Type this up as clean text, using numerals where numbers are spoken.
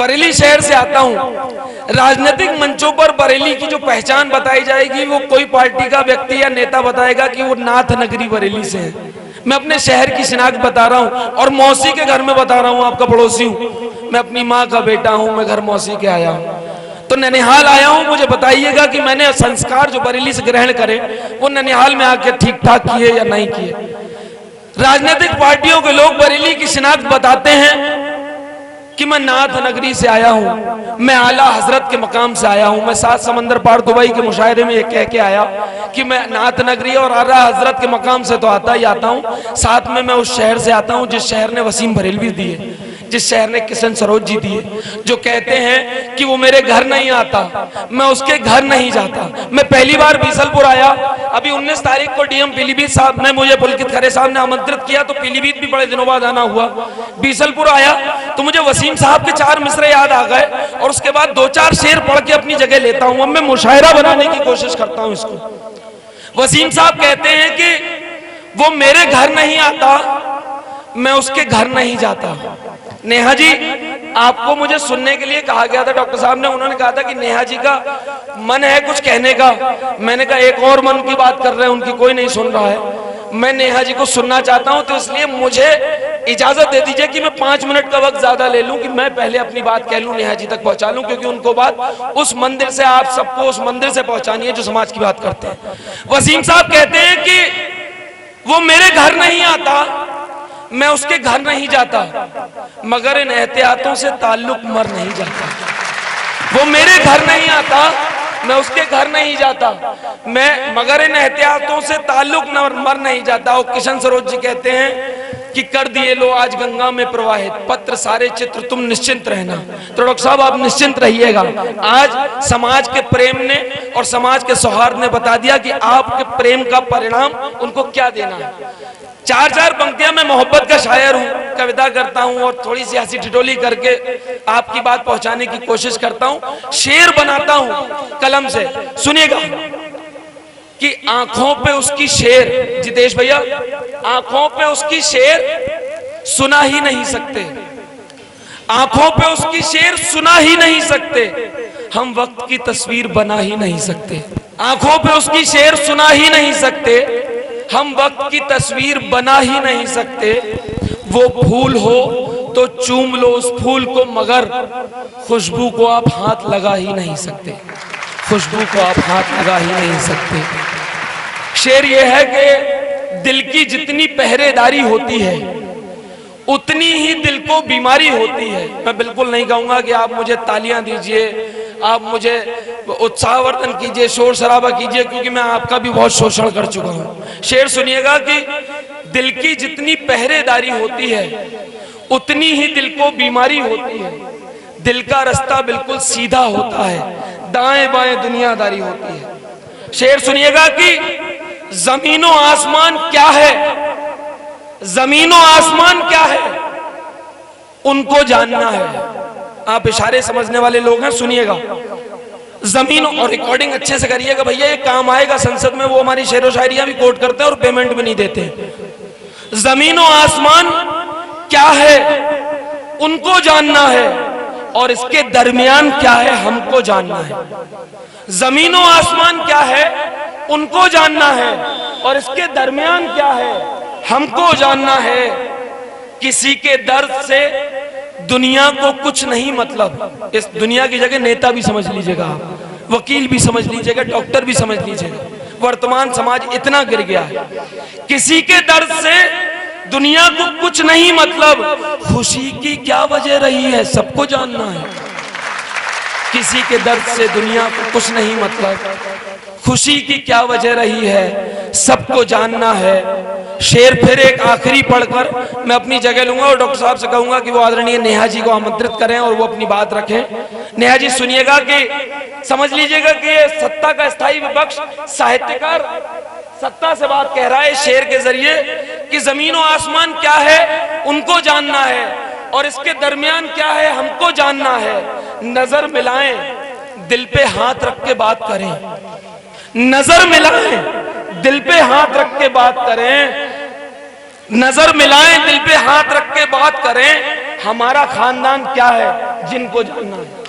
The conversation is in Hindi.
बरेली शहर से आता हूं। राजनीतिक मंचों पर बरेली की जो पहचान बताई जाएगी वो कोई पार्टी का व्यक्ति या नेता बताएगा कि वो नाथ नगरी बरेली से है। मैं अपने शहर की शिनाख्त बता रहा हूं और मौसी के घर में बता रहा हूं, आपका पड़ोसी हूं, मैं अपनी माँ का बेटा हूं, मैं घर मौसी के आया हूं। तो ननिहाल आया हूं, मुझे बताइएगा कि मैंने संस्कार जो बरेली से ग्रहण करे वो ननिहाल में आके ठीक ठाक किए या नहीं किए। राजनीतिक पार्टियों के लोग बरेली की शिनाख्त बताते हैं कि मैं नाथ नगरी से आया हूं, मैं आला हजरत के मकाम से आया हूं, मैं 7 समंदर पार दुबई के मुशायरे में ये कह के आया कि मैं नाथ नगरी और आला हजरत के मकाम से तो आता ही आता हूं, साथ में मैं उस शहर से आता हूं जिस शहर ने वसीम बरेलवी दिए, जिस शहर ने किशन सरोज जी दिए। जो कहते हैं कि वो मेरे घर नहीं आता, मैं उसके घर नहीं जाता। मैं पहली बार बीसलपुर आया, अभी 19 तारीख को डीएम पीलीभीत साहब ने मुझे, पुलकित खरे साहब ने आमंत्रित किया, तो पीलीभीत भी बड़े दिनों बाद आना हुआ। बीसलपुर आया तो मुझे वसीम साहब के 4 मिसरे याद आ गए और उसके बाद 2-4 शेर पढ़ के अपनी जगह लेता हूं। अब मैं मुशायरा बनाने की कोशिश करता हूं इसको। वसीम साहब कहते हैं कि वो मेरे घर नहीं आता, मैं उसके घर नहीं जाता। नेहा जी, आपको मुझे सुनने के लिए कहा गया था, डॉक्टर साहब ने, उन्होंने कहा था कि नेहा जी का मन है कुछ कहने का। मैंने कहा एक और मन की बात कर रहे हैं, उनकी कोई नहीं सुन रहा है। मैं नेहा जी को सुनना चाहता हूं, तो इसलिए मुझे इजाजत दे दीजिए कि मैं 5 मिनट का वक्त ज्यादा ले लूं, कि मैं पहले अपनी बात कह लूं, नेहा जी तक पहुंचा लूं, क्योंकि उनको बात उस मंदिर से, आप सबको उस मंदिर से पहुंचानी है जो समाज की बात करते हैं। वसीम साहब कहते हैं कि वो मेरे घर नहीं आता, मैं उसके घर नहीं जाता, मगर इन एहतियातों से ताल्लुक मर नहीं जाता। वो मेरे घर नहीं आता, मैं उसके घर नहीं जाता, मैं मगर इन एहतियातों से ताल्लुक मर नहीं जाता। और किशन सरोज जी कहते हैं कि कर दिए लो आज गंगा में प्रवाहित, पत्र सारे चित्र तुम निश्चिंत रहना। तो डॉक्टर साहब आप निश्चिंत रहिएगा, आज समाज के प्रेम ने और समाज के सौहार्द ने बता दिया कि आपके प्रेम का परिणाम उनको क्या देना है। 4-4 पंक्तियां, मैं मोहब्बत का शायर हूं, कविता करता हूं और थोड़ी सी हंसी ठिठोली करके आपकी बात पहुंचाने की कोशिश करता हूं, शेर बनाता हूं कलम से। सुनिएगा कि आंखों पे उसकी शेर, जितेश भैया, आंखों पे उसकी शेर सुना ही नहीं सकते, आंखों पे उसकी शेर सुना ही नहीं सकते, हम वक्त की तस्वीर बना ही नहीं सकते। आंखों पे उसकी शेर सुना ही नहीं सकते, हम वक्त की तस्वीर बना ही नहीं सकते। वो फूल हो तो चूम लो उस फूल को, मगर खुशबू को आप हाथ लगा ही नहीं सकते, खुशबू को आप हाथ लगा ही नहीं सकते। शेर ये है कि दिल की जितनी पहरेदारी होती है उतनी ही दिल को बीमारी होती है। मैं बिल्कुल नहीं कहूंगा कि आप मुझे तालियां दीजिए, आप मुझे उत्साहवर्धन कीजिए, शोर शराबा कीजिए, क्योंकि मैं आपका भी बहुत शोषण कर चुका हूं। शेर सुनिएगा कि दिल की जितनी पहरेदारी होती है उतनी ही दिल को बीमारी होती है। दिल का रास्ता बिल्कुल सीधा होता है, दाएं बाएं दुनियादारी होती है। शेर सुनिएगा कि जमीनों आसमान क्या है, जमीनों आसमान क्या है उनको जानना है। आप इशारे समझने वाले लोग हैं, सुनिएगा। जमीन, और रिकॉर्डिंग अच्छे से करिएगा भैया, ये काम आएगा संसद में। वो हमारी शेरो शायरियां भी कोट करते हैं और पेमेंट भी नहीं देते। जमीनों आसमान क्या है उनको जानना है और इसके दरमियान क्या है हमको जानना है। जमीनों आसमान क्या है उनको जानना है और इसके दरमियान क्या है हमको जानना है। किसी के दर्द से दुनिया को कुछ नहीं मतलब। इस दुनिया की जगह नेता भी समझ लीजिएगा, आप वकील भी समझ लीजिएगा, डॉक्टर भी समझ लीजिएगा। वर्तमान समाज इतना गिर गया है। किसी के दर्द से दुनिया को कुछ नहीं मतलब, खुशी की क्या वजह रही है सबको जानना है। किसी के दर्द से दुनिया को कुछ नहीं मतलब, खुशी की क्या वजह रही है सबको जानना है। शेर फिर एक आखिरी पढ़कर मैं अपनी जगह लूंगा और डॉक्टर साहब से कहूंगा कि वो आदरणीय नेहा जी को आमंत्रित करें और वो अपनी बात रखें। नेहा जी सुनिएगा कि समझ लीजिएगा कि ये सत्ता का स्थायी विपक्ष साहित्यकार सत्ता से बात कह रहा है शेर के जरिए कि जमीन और आसमान क्या है उनको जानना है और इसके दरमियान क्या है हमको जानना है। नजर मिलाएं दिल पे हाथ रख के बात करें, नजर मिलाएं दिल पे हाथ रख के बात करें, नजर मिलाएं दिल पे हाथ रख के बात करें। हमारा खानदान क्या है जिनको जानना है।